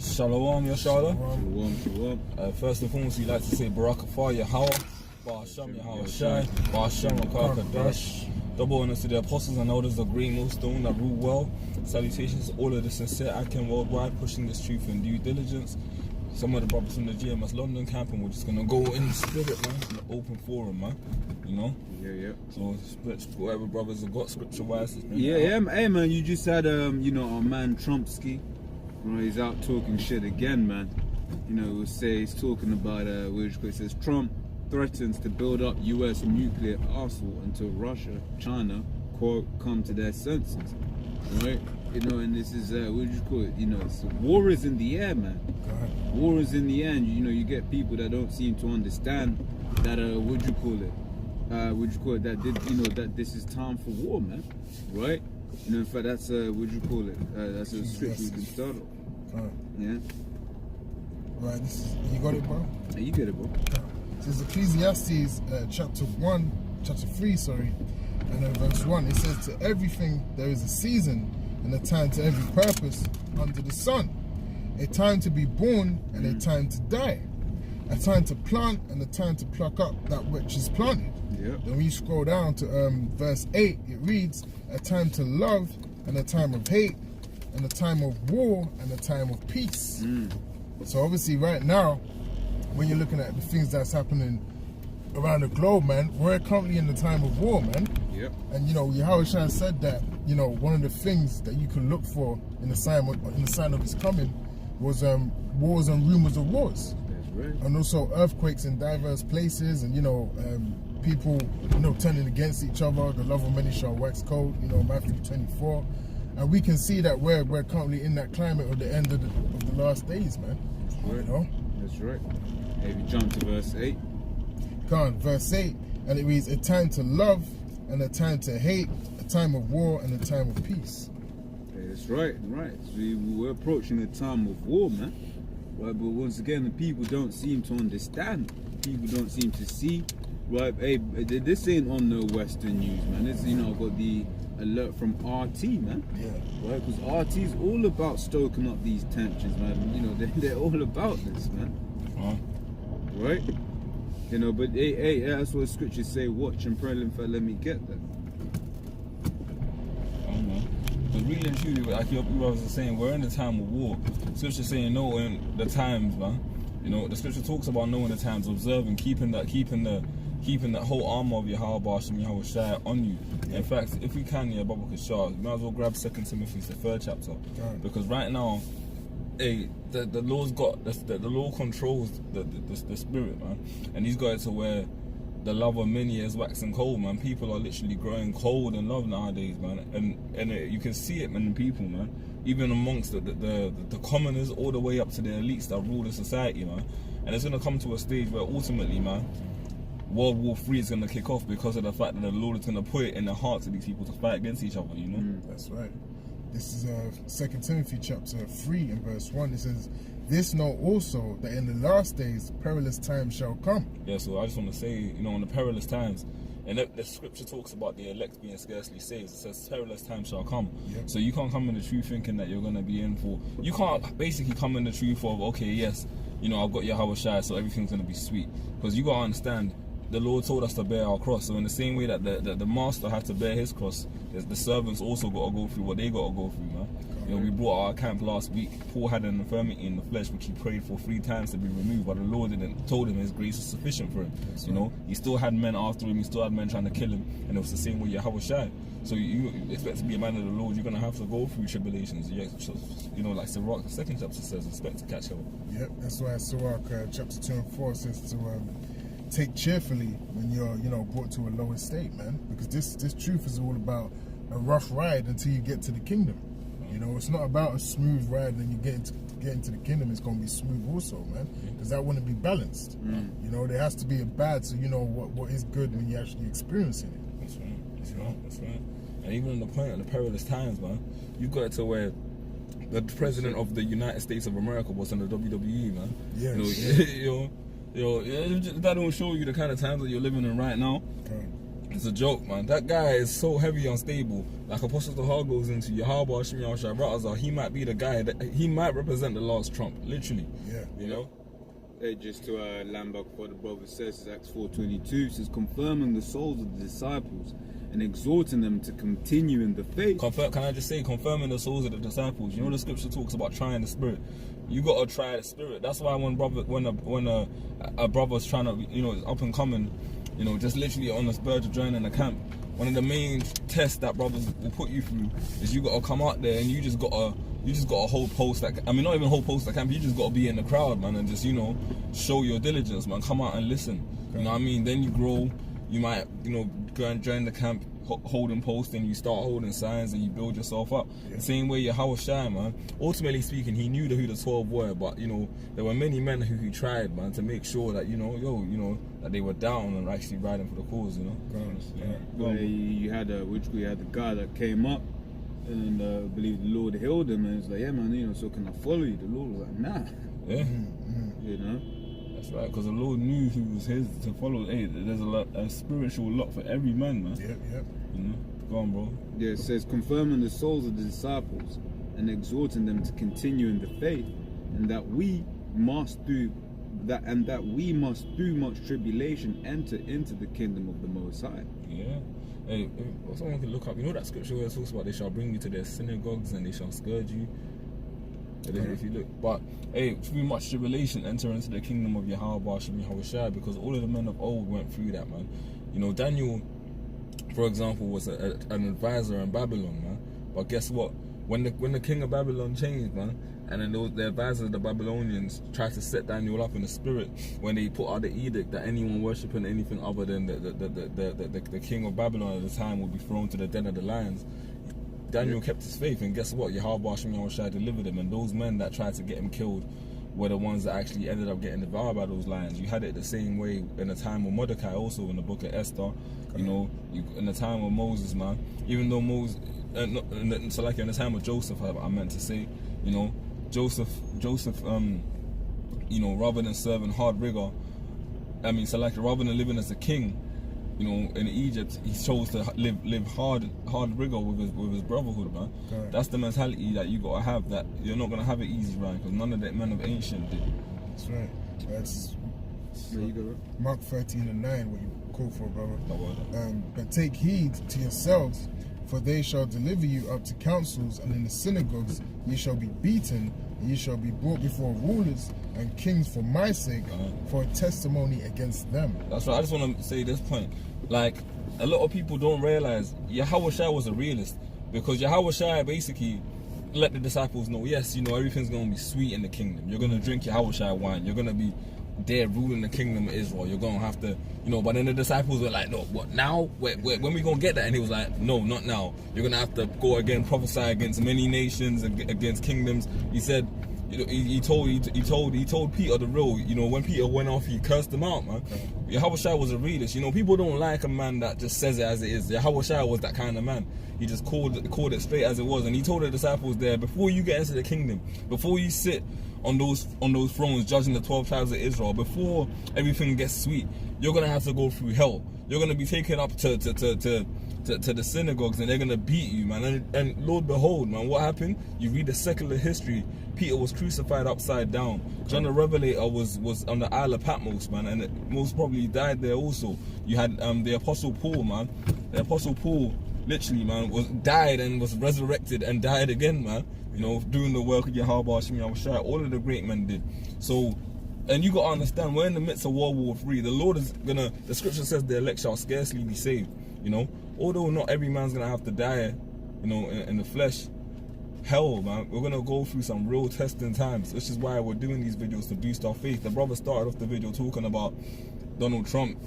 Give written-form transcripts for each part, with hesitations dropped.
Shalom, Yashala. Shalom. First and foremost, we'd like to say Barakah Yahweh, Ba'asham Yahweh Shai, Ba'asham Akakadash. Double honors to the apostles and elders of GreatMillStone that rule well. Salutations to all of the sincere Akin worldwide, pushing this truth in due diligence. Some of the brothers from the GMSLondon camp, and we're just gonna go in the spirit, man, in the open forum, man. You know? Yeah. So whatever brothers have got scripture wise. Yeah. Hey man, you just had our man Trumpsky. He's out talking shit again, man. We'll say he's talking about it says Trump threatens to build up US nuclear arsenal until Russia, China, quote, come to their senses. Right? And this is it's, war is in the air, man. War is in the air, and you get people that don't seem to understand that that this is time for war, man. Right? In fact, that's that's a script we've been started. Yeah. Right, you got it, bro? Yeah, you get it, bro. This is Ecclesiastes chapter 3, and then verse 1. It says, to everything there is a season and a time to every purpose under the sun. A time to be born and a time to die. A time to plant and a time to pluck up that which is planted. Yeah. Then when you scroll down to verse 8, it reads, a time to love and a time of hate, and a time of war and a time of peace. So obviously right now, when you're looking at the things that's happening around the globe, man, we're currently in the time of war, man. Yep. And Yahushua said that, one of the things that you can look for in the sign of his coming was wars and rumors of wars. That's right. And also earthquakes in diverse places, and people turning against each other. The love of many shall wax cold, Matthew 24. And we can see that we're currently in that climate of the end of the last days, man. That's right. That's right. Hey, we jump to verse 8. Go on, verse 8, and it reads, a time to love and a time to hate, a time of war and a time of peace. Hey, that's right. So we're approaching a time of war, man. Right, but once again, the people don't seem to understand. People don't seem to see. Right, hey, this ain't on the Western news, man. It's got the alert from RT, man. Yeah. Right, because RT is all about stoking up these tensions, man. They're all about this, man. Right? But hey, that's what scriptures say. Watch and pray, and let me get that. But really and truly, like your brothers are saying, we're in the time of war. Scripture saying knowing the times, man. The scripture talks about knowing the times, observing, keeping that whole armor of Yahweh Ba'asham Yahweh Shai on you. In fact, if we can, Baba Kashar, we might as well grab 2 Timothy, the 3rd chapter. Because right now, the law's got the law controls the spirit, man, and he's got it to where the love of many is waxing cold, man. People are literally growing cold in love nowadays, man, and you can see it, man, in people, man, even amongst the commoners all the way up to the elites that rule the society, man. And it's gonna come to a stage where ultimately, man, World War III is gonna kick off because of the fact that the Lord is gonna put it in the hearts of these people to fight against each other, That's right. This is 2 Timothy chapter 3 and verse 1. It says, this know also that in the last days perilous times shall come. Yeah, so I just want to say, in the perilous times, and the scripture talks about the elect being scarcely saved. It says perilous times shall come. Yep. So you can't come in the truth thinking that you're going to be in for... You can't basically come in the truth of, okay, yes, I've got Yahweh Shai, so everything's going to be sweet. Because you got to understand, the Lord told us to bear our cross. So in the same way that the master had to bear his cross, the servants also got to go through what they got to go through, man. We brought our camp last week. Paul had an infirmity in the flesh, which he prayed for 3 times to be removed, but the Lord told him his grace was sufficient for him. He still had men after him, he still had men trying to kill him, and it was the same with Yahweh Shai. So you expect to be a man of the Lord, you're going to have to go through tribulations. Like Sirach, the 2nd chapter says, expect to catch hell. Yep, that's why Sirach chapter 2 and 4 says to take cheerfully when you're brought to a lower state, man, because this truth is all about a rough ride until you get to the kingdom. It's not about a smooth ride and you get into the kingdom. It's going to be smooth also, man, because that wouldn't be balanced. There has to be a bad, so what is good when you're actually experiencing it. That's right. And even on the point of the perilous times, man, you've got it to where the president of the United States of America was in the WWE, man. Yeah. That don't show you the kind of times that you're living in right now. It's a joke, man. That guy is so heavy unstable. Like Apostle Tahar goes into Yahweh Hashem Yahushua Bratazar, he might be the guy that he might represent the last Trump, literally. Yeah. You know? Hey, just to land back what the brother says, Acts 4:22 says, confirming the souls of the disciples and exhorting them to continue in the faith. Can I just say, confirming the souls of the disciples? You know the scripture talks about trying the spirit. You gotta try the spirit. That's why when a brother's trying to, you know, up and coming, you know, just literally on the verge of joining the camp, one of the main tests that brothers will put you through is you gotta come out there and you just gotta hold post. Like, I mean, not even hold post at camp. You just gotta be in the crowd, man, and just, you know, show your diligence, man. Come out and listen. You know what I mean? Then you grow. You might, you know, go and join the camp, holding post, and you start holding signs, and you build yourself up. Yeah. The same way Yahweh Shai, man. Ultimately speaking, he knew who the 12 were, but, you know, there were many men who tried, man, to make sure that, you know, that they were down and actually riding for the cause, you know. Well, you had the guy that came up, and I believe the Lord healed him, and it's like, yeah, man, you know, so can I follow you? The Lord was like, nah. Yeah. You know. That's right, because the Lord knew who was his to follow. Hey, there's a spiritual lot for every man, man. Yep. You know, go on, bro. Yeah, it says confirming the souls of the disciples and exhorting them to continue in the faith, and that we must through much tribulation enter into the kingdom of the Most High. Yeah. Hey, someone can look up. You know that scripture where it talks about they shall bring you to their synagogues and they shall scourge you. If you look, but hey, through much tribulation, enter into the kingdom of Yahweh Hashem Yahushua, because all of the men of old went through that, man. You know, Daniel, for example, was an advisor in Babylon, man. But guess what? When the king of Babylon changed, man, and then the advisors of the Babylonians tried to set Daniel up in the spirit when they put out the edict that anyone worshipping anything other than the king of Babylon at the time would be thrown to the den of the lions. Daniel kept his faith, and guess what? Yahweh Hashem Yahushua delivered him, and those men that tried to get him killed were the ones that actually ended up getting devoured by those lions. You had it the same way in the time of Mordecai, also in the book of Esther. You know, in the time of Moses, man. Even though Moses, so like in the time of Joseph, I meant to say, you know, Joseph, you know, rather than serving hard rigor, rather than living as a king, you know, in Egypt, he chose to live hard rigor with his brotherhood, man. Correct. That's the mentality that you gotta have. That you're not gonna have an easy ride, because none of the men of ancient did. That's right. That's you go, Mark 13:9. What you call for, brother? But take heed to yourselves, for they shall deliver you up to councils, and in the synagogues ye shall be beaten, and ye shall be brought before rulers and kings for my sake, for a testimony against them. That's right. I just want to say this point. Like, a lot of people don't realize Yahweh Shai was a realist, because Yahweh Shai basically let the disciples know, yes, you know, everything's going to be sweet in the kingdom. You're going to drink Yahweh Shai wine. You're going to be there ruling the kingdom of Israel. You're going to have to, you know, but then the disciples were like, no, what, now? When we going to get that? And he was like, no, not now. You're going to have to go again, prophesy against many nations, against kingdoms. He said, you know, he told Peter the real, you know, when Peter went off, he cursed him out, man. Yahweh Shai was a realist. You know, people don't like a man that just says it as it is. Yahweh Shai was that kind of man. He just called it straight as it was, and he told the disciples there, before you get into the kingdom, before you sit on those thrones judging the 12 tribes of Israel, before everything gets sweet, you're gonna have to go through hell. You're gonna be taken up to the synagogues, and they're gonna beat you, man. And Lord behold, man, what happened? You read the secular history. Peter was crucified upside down. John the Revelator was on the Isle of Patmos, man, and most probably died there also. You had the Apostle Paul, man. The Apostle Paul, literally, man, died and was resurrected and died again, man. You know, doing the work of Yahweh Hashem Yahushua. All of the great men did. So, and you got to understand, we're in the midst of World War III. The Lord is gonna. The Scripture says the elect shall scarcely be saved. You know, although not every man's gonna have to die, you know, in the flesh. Hell, man, we're gonna go through some real testing times, which is why we're doing these videos, to boost our faith. The brother started off the video talking about Donald Trump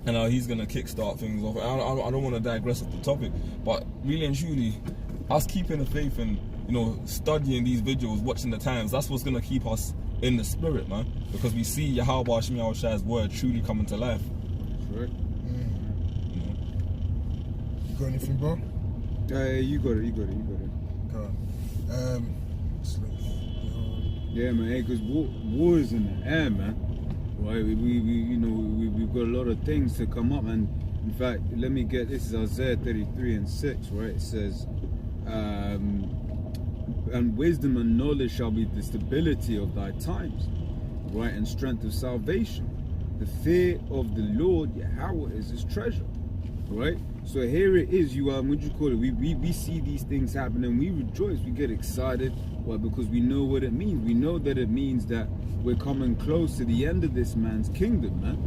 and how he's gonna kickstart things off. I don't want to digress off the topic, but really and truly, us keeping the faith and, you know, studying these videos, watching the times, that's what's gonna keep us in the spirit, man, because we see Yahweh Hashem Yahushua's word truly coming to life. Right. You got anything, bro? You got it. God. Yeah, man. Hey, because war is in the air, man. Right? We've got a lot of things to come up, and In fact, let me get this is Isaiah 33:6, right? It says, and wisdom and knowledge shall be the stability of thy times, right? And strength of salvation. The fear of the Lord Yahweh is his treasure, right? So here it is, what do you call it? We see these things happen and we rejoice, we get excited. Why? Because we know what it means. We know that it means that we're coming close to the end of this man's kingdom, man.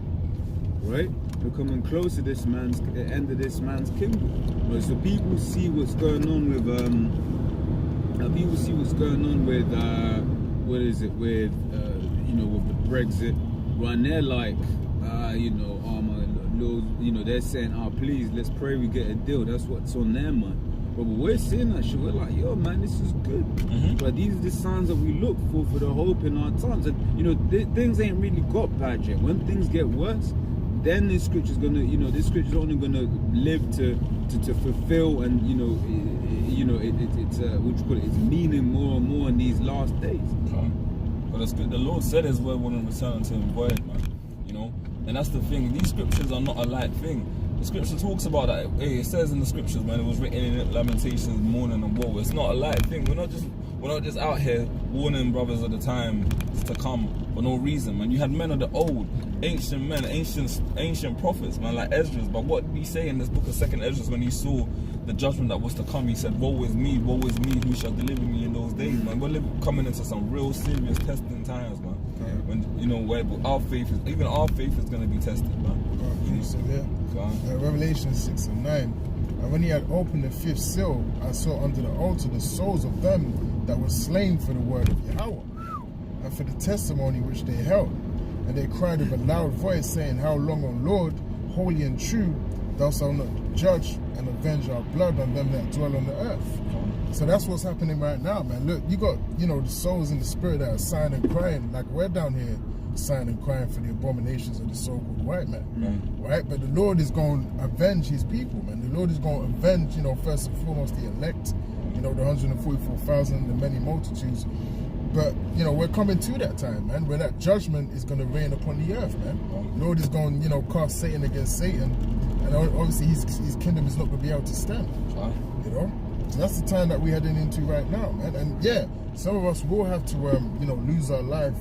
Right? We're coming close to the end of this man's kingdom. Right? So people see what's going on with what is it with with the Brexit, right? And they're like, my Lord, they're saying, please, let's pray we get a deal. That's what's on their mind. But we're seeing that shit. We're like, yo, man, this is good. But these are the signs that we look for the hope in our times. And things ain't really got bad yet. When things get worse, then this scripture's gonna, this scripture's only gonna live to fulfill, and it's what you call it, it's meaning more and more in these last days. But the Lord said his word wouldn't return to him void, man. And that's the thing. These scriptures are not a light thing. The scripture talks about that. Hey, it says in the scriptures, man, it was written in Lamentations, mourning and woe. It's not a light thing. We're not just out here warning brothers of the time to come for no reason, man. You had men of the old, ancient men, ancient prophets, man, like Esdras. But what did he say in this book of 2nd Esdras when he saw the judgment that was to come? He said, woe is me, who shall deliver me in those days, man. We're coming into some real serious testing times, man. When where our faith is going to be tested, man. Revelation 6:9. And when he had opened the 5th seal, I saw under the altar the souls of them that were slain for the word of Yahweh and for the testimony which they held. And they cried with a loud voice, saying, how long, O Lord, holy and true, thou shalt not judge and avenge our blood on them that dwell on the earth. So that's what's happening right now, man. Look, you got, the souls in the spirit that are sighing and crying, like we're down here sighing and crying for the abominations of the so-called white man, right? But the Lord is going to avenge his people, man. The Lord is going to avenge, first and foremost the elect, the 144,000, the many multitudes. But, we're coming to that time, man, where that judgment is going to reign upon the earth, man. The Lord is going, cast Satan against Satan, and obviously his kingdom is not going to be able to stand, So that's the time that we're heading into right now, man. And yeah, some of us will have to, lose our life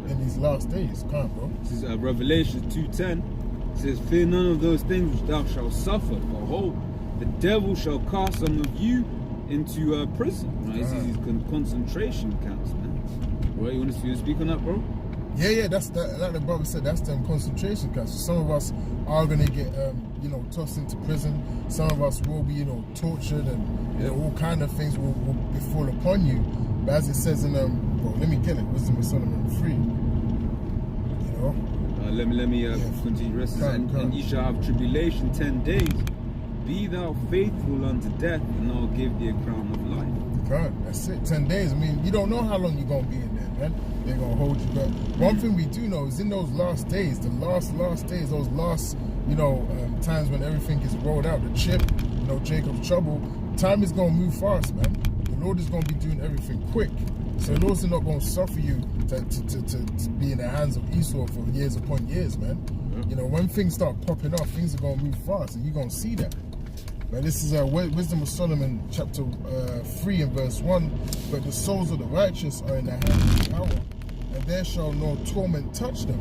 in these last days. Come on, bro. This is Revelation 2:10. It says, fear none of those things which thou shalt suffer. Behold, the devil shall cast some of you into prison. Right? These concentration camps, man. Right? You want to speak on that, bro? Yeah, that's that. Like the brother said, that's them concentration camps. So some of us are gonna get, tossed into prison. Some of us will be, tortured, and all kind of things will befall upon you. But as it says in let me get it. Wisdom of Solomon 3. Let me continue. And ye shall have tribulation 10 days. Be thou faithful unto death, and I'll give thee a crown of life. God, that's it. 10 days. I mean, you don't know how long you're gonna be in there, man. They're gonna hold you. But one thing we do know is in those last days, the last days, those last, times when everything is rolled out, the chip, Jacob's trouble, time is gonna move fast, man. The Lord is gonna be doing everything quick. So the Lord's not gonna suffer you to be in the hands of Esau for years upon years, man. When things start popping up, things are gonna move fast, and you're gonna see that. But this is Wisdom of Solomon, chapter 3 and verse 1. But the souls of the righteous are in the hands of Yahweh, and there shall no torment touch them.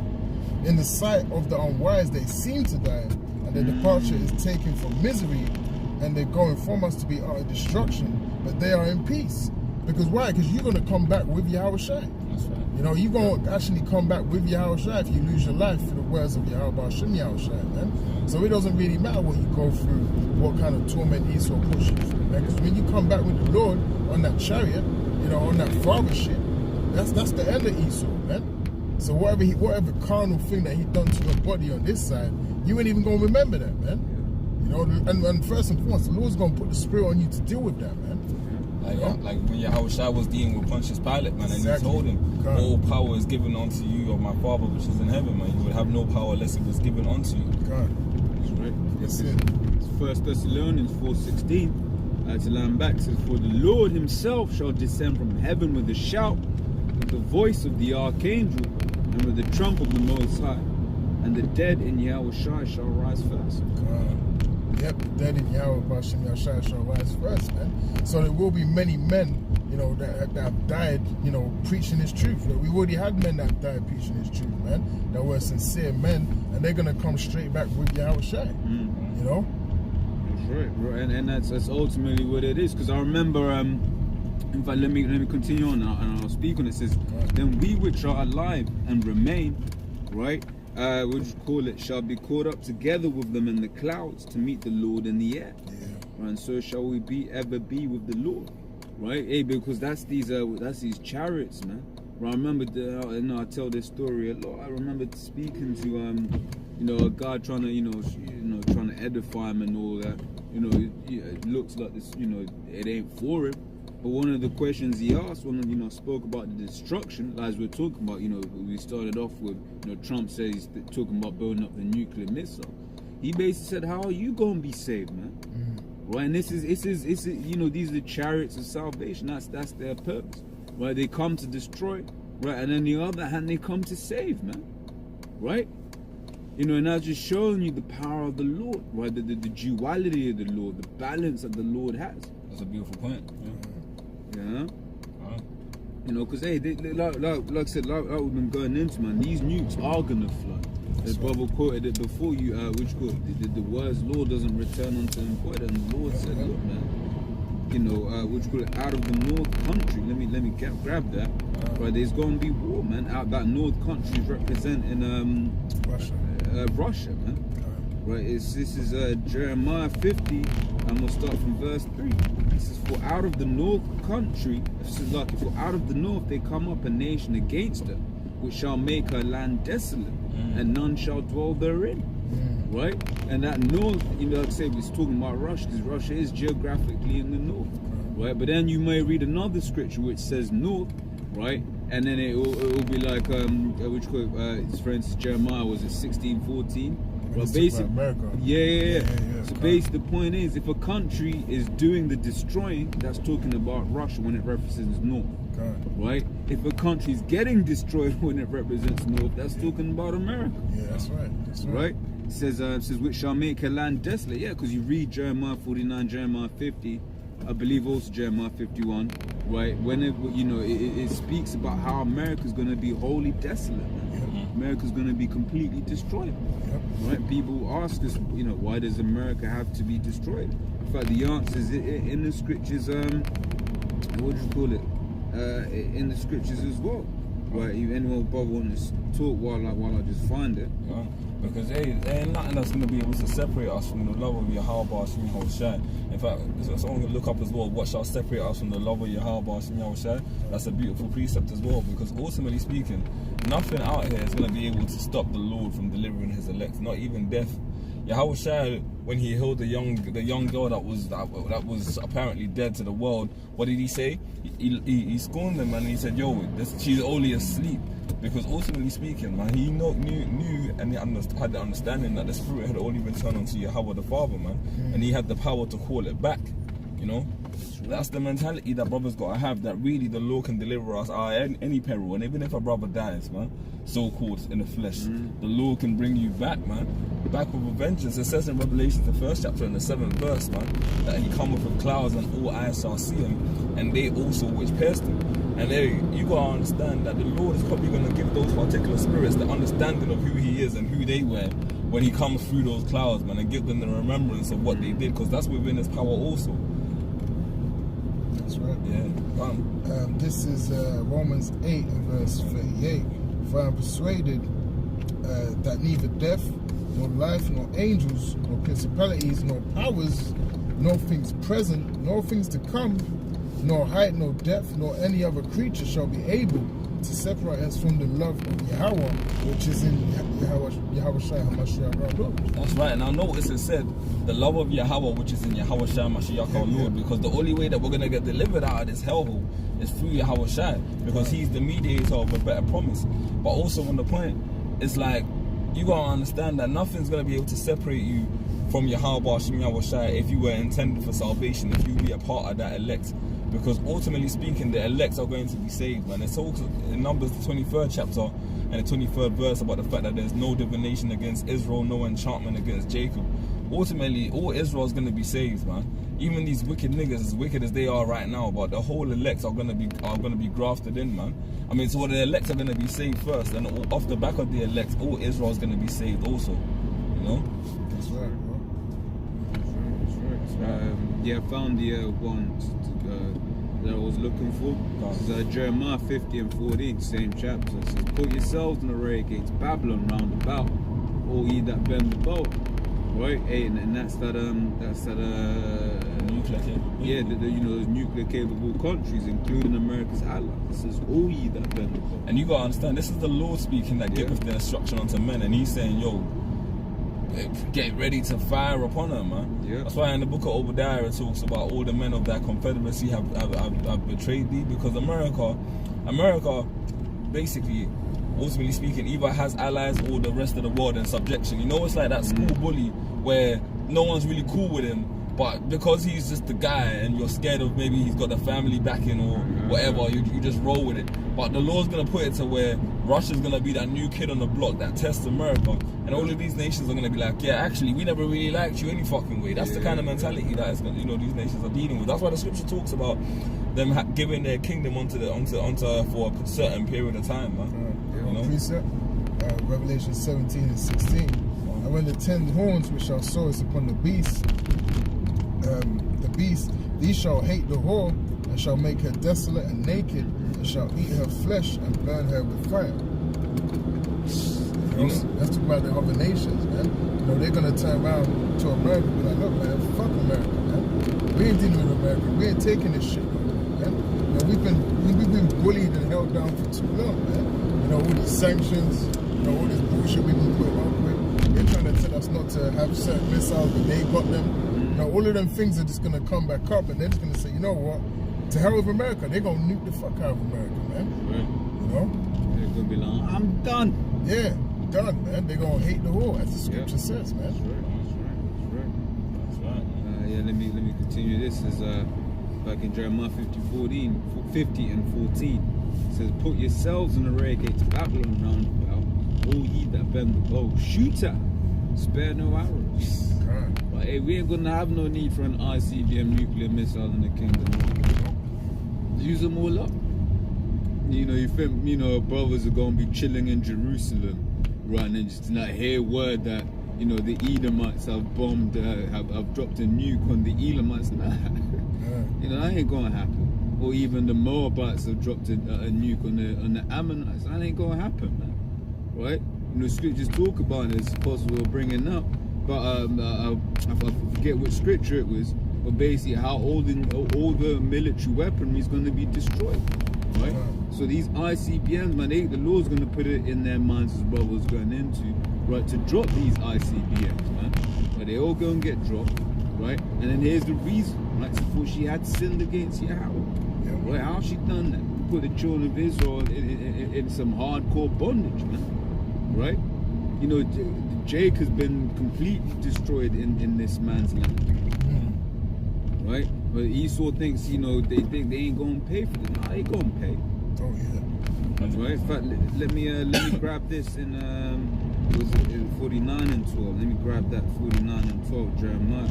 In the sight of the unwise they seem to die, and their departure is taken from misery, and they're going from us to be out of destruction, but they are in peace. Because why? Because you're going to come back with Yahweh Shai. That's right. You're going to actually come back with Yahweh Shai if you lose your life for the words of Yahweh Shem Yahweh Shai, man. So it doesn't really matter what you go through, what kind of torment Esau pushes you through, man. Because when you come back with the Lord on that chariot, on that father shit, that's the end of Esau, man. So whatever carnal thing that he done to your body on this side, you ain't even going to remember that, man. And first and foremost, the Lord's going to put the spirit on you to deal with that, man. Like when Yahweh Shai was dealing with Pontius Pilate, man, and he told him, all power is given unto you of my Father which is in heaven, man. You would have no power unless it was given unto you. God. That's right. That's it. It's 1 Thessalonians 4:16. To learn back, says, for the Lord himself shall descend from heaven with a shout, with the voice of the archangel, and with the trump of the Most High. and the dead in Yahushua shall rise first. Yep, the dead in Yahushua shall rise first, man. So there will be many men, you know, that have died, you know, preaching His truth. Like, we already had men that died preaching His truth, man. That were sincere men, and they're gonna come straight back with Yahushua. You know. Right, and that's ultimately what it is. Because I remember, in fact, let me continue on, and I'll speak on it. It says, then we which are alive and remain, right, which call it, shall be caught up together with them in the clouds to meet the Lord in the air. Right, and so shall we ever be with the Lord, right? Hey, because that's these chariots, man. Right, I remember, I tell this story a lot. I remember speaking to you know, a guy trying to trying to edify him and all that. You know, it looks like this, you know, it ain't for him. But one of the questions he asked, when spoke about the destruction, as we're talking about, you know, we started off with, you know, Trump says he's talking about building up the nuclear missile. He basically said, "How are you gonna be saved, man?" Right, and this is you know, these are the chariots of salvation. That's their purpose. Right, they come to destroy. Right, and on the other hand, they come to save, man. Right. You know, and that's just showing you the power of the Lord, right? The duality of the Lord, the balance that the Lord has. That's a beautiful point. Yeah. You know, because hey, like I said, like we've been going into, man, these nukes are gonna fly. The Bible quoted it before you, which quote the words "Lord doesn't return unto him void," and the Lord said, "Look, man, you know, which quote out of the north country. Let me grab that. Right, there's gonna be war, man. Out that north country is representing Russia, man. Right, this is Jeremiah 50, and we'll start from verse 3. This is, for out of the north country, this is like, for out of the north they come up a nation against her, which shall make her land desolate, and none shall dwell therein. Right, and that north, you know, like I say, we're talking about Russia, because Russia is geographically in the north. Right, but then you may read another scripture which says north, right, and then it will be like which quote, for instance, Jeremiah, was it 16:14? Well, basically, yeah. So basically, the point is, if a country is doing the destroying, that's talking about Russia when it represents north, right? If a country is getting destroyed when it represents north, that's talking about America. Yeah, that's right. That's right. It says which shall make a land desolate. Yeah, because you read Jeremiah 49, Jeremiah 50. I believe also Jeremiah 51, right? Whenever, you know, it speaks about how America's going to be wholly desolate, man. America's going to be completely destroyed, right? People ask us, you know, why does America have to be destroyed? In fact, the answer is in the scriptures. What do you call it? In the scriptures as well, right? If anyone bother want to talk while I just find it. Because there ain't nothing that's going to be able to separate us from the love of Yahweh Shem Yahushua. In fact, someone can look up as well, what shall separate us from the love of Yahweh Shem Yahushua? That's a beautiful precept as well, because ultimately speaking, nothing out here is going to be able to stop the Lord from delivering His elect, not even death. Yahushua, when He healed the young girl that was apparently dead to the world, what did He say? He scorned them, and He said, "Yo, she's only asleep." Because ultimately speaking, man, He knew and he had the understanding that the Spirit had only been turned onto Yahweh the Father, man, and He had the power to call it back. You know, that's the mentality that brothers gotta have. That really the Lord can deliver us out of any peril, and even if a brother dies, man, so called in the flesh, the Lord can bring you back, man, back with a vengeance. It says in Revelation, the 1st chapter and the 7th verse, man, that He cometh with clouds and all eyes shall see Him, and they also which pierced Him. And you gotta understand that the Lord is probably gonna give those particular spirits the understanding of who He is and who they were when He comes through those clouds, man, and give them the remembrance of what they did, because that's within His power also. That's right. Yeah. This is Romans 8 and verse 38. For I am persuaded that neither death, nor life, nor angels, nor principalities, nor powers, nor things present, nor things to come, nor height, nor depth, nor any other creature shall be able to separate us from the love of Yahweh, which is in Yahweh Shai Lord. That's right, and I notice it said the love of Yahweh, which is in Yahweh Shai Mashiach our Lord, because the only way that we're gonna get delivered out of this hellhole is through Yahweh Shai, because He's the mediator of a better promise. But also on the point, it's like you gotta understand that nothing's gonna be able to separate you from Yahweh Shem Yahushua if you were intended for salvation, if you be a part of that elect. because ultimately speaking, the elect are going to be saved, man. It talks in Numbers, the 23rd chapter and the 23rd verse, about the fact that there's no divination against Israel, no enchantment against Jacob. Ultimately, all Israel is going to be saved, man. Even these wicked niggas, as wicked as they are right now, but the whole elect are going to be grafted in, man. I mean, so the elect are going to be saved first, and off the back of the elect, all Israel is going to be saved also. You know? That's right, bro. That's right. Yeah, I found the one that I was looking for. This is Jeremiah 50 and 14, same chapter. It says, "Put yourselves in array against Babylon round about, all ye that bend the bow." Right, and that's that Nuclear capable. yeah, those nuclear capable countries, including America's allies. It says, "All ye that bend the bow." And you gotta understand, this is the Lord speaking that giveth the instruction unto men, and He's saying, "Yo, get ready to fire upon them, man." Yeah. That's why in the book of Obadiah it talks about all the men of that confederacy have betrayed thee, because America, basically, ultimately speaking, either has allies or the rest of the world in subjection. You know, it's like that school bully where no one's really cool with him, but because he's just the guy and you're scared of maybe he's got the family backing or whatever, you just roll with it. But the Lord's gonna put it to where Russia's gonna be that new kid on the block that tests America, and all of these nations are gonna be like, yeah, actually, we never really liked you any fucking way. That's the kind of mentality that these nations are dealing with. That's why the scripture talks about them giving their kingdom onto for a certain period of time, man. You know? Precept, Revelation 17 and 16. And when the 10 horns which thou sawest upon the beast, these shall hate the whore, and shall make her desolate and naked, and shall eat her flesh and burn her with fire. You know, let's talk about the other nations, man. You know, they're gonna turn around to America and be like, look, man, fuck America, man. We ain't dealing with America. We ain't taking this shit, man. You know, we've been bullied and held down for too long, man. You know, all these sanctions, you know, all this bullshit we've been put up with. They're trying to tell us not to have certain missiles, but they got them. You know, all of them things are just gonna come back up, and they're just gonna say, you know what? To hell with America. They're gonna nuke the fuck out of America, man. Right. You know? They're gonna be like, I'm done. Yeah, done, man. They're gonna hate the whore, as the scripture says, man. That's right. Yeah, let me continue. This is back in Jeremiah 50 and 14. It says, "Put yourselves in array against Babylon round about, all ye that bend the bow. Shoot her, spare no arrows." But hey, we ain't gonna have no need for an ICBM nuclear missile in the kingdom. Use them all up. You know, you think, brothers are gonna be chilling in Jerusalem, right, and just not hear word that, the Edomites have bombed, have dropped a nuke on the Elamites. Nah. That ain't gonna happen. Or even the Moabites have dropped a nuke on the Ammonites. That ain't gonna happen, man. Right? Scriptures talk about it, it's possible of bringing up, but I forget which scripture it was, but basically how all the military weaponry is going to be destroyed. Right? So these ICBMs, man, the Lord's going to put it in their minds as brothers going into, right, to drop these ICBMs, man. But they all going to get dropped, right? And then here's the reason, right? For she had sinned against Yahweh. Right? How she done that? Put the children of Israel in some hardcore bondage, man. Right? Jake has been completely destroyed in this man's land. Right? But Esau thinks, they think they ain't gonna pay for this. Nah, they gonna pay. Oh yeah. Right? In fact, let me grab this in 49 and 12. Let me grab that 49 and 12, Jeremiah.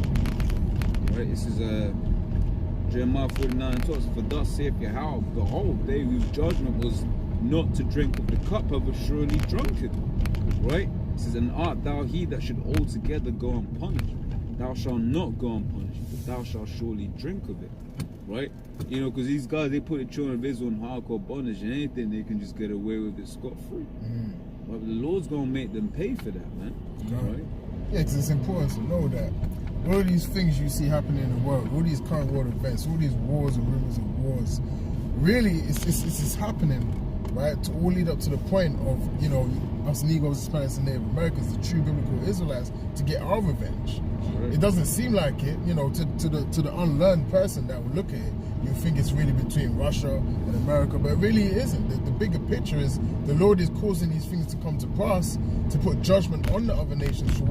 Right? This is Jeremiah 49 and 12. For thus saith Yahweh, behold, they whose judgment was not to drink of the cup have surely drunken. Right? It says, and art thou he that should altogether go unpunished? Thou shalt not go unpunished, but thou shalt surely drink of it. Right? Because these guys, they put the children of Israel in hardcore bondage, and anything they can just get away with it scot-free. But the Lord's going to make them pay for that, man. Right? Yeah, because it's important to know that all of these things you see happening in the world, all these current world events, all these wars and rumors of wars, really, it's happening, right, to all lead up to the point of, us Negroes, Hispanics, and Native Americans, the true biblical Israelites, to get our revenge. It doesn't seem like it, to the unlearned person that will look at it. You think it's really between Russia and America, but it really isn't. The bigger picture is the Lord is causing these things to come to pass to put judgment on the other nations for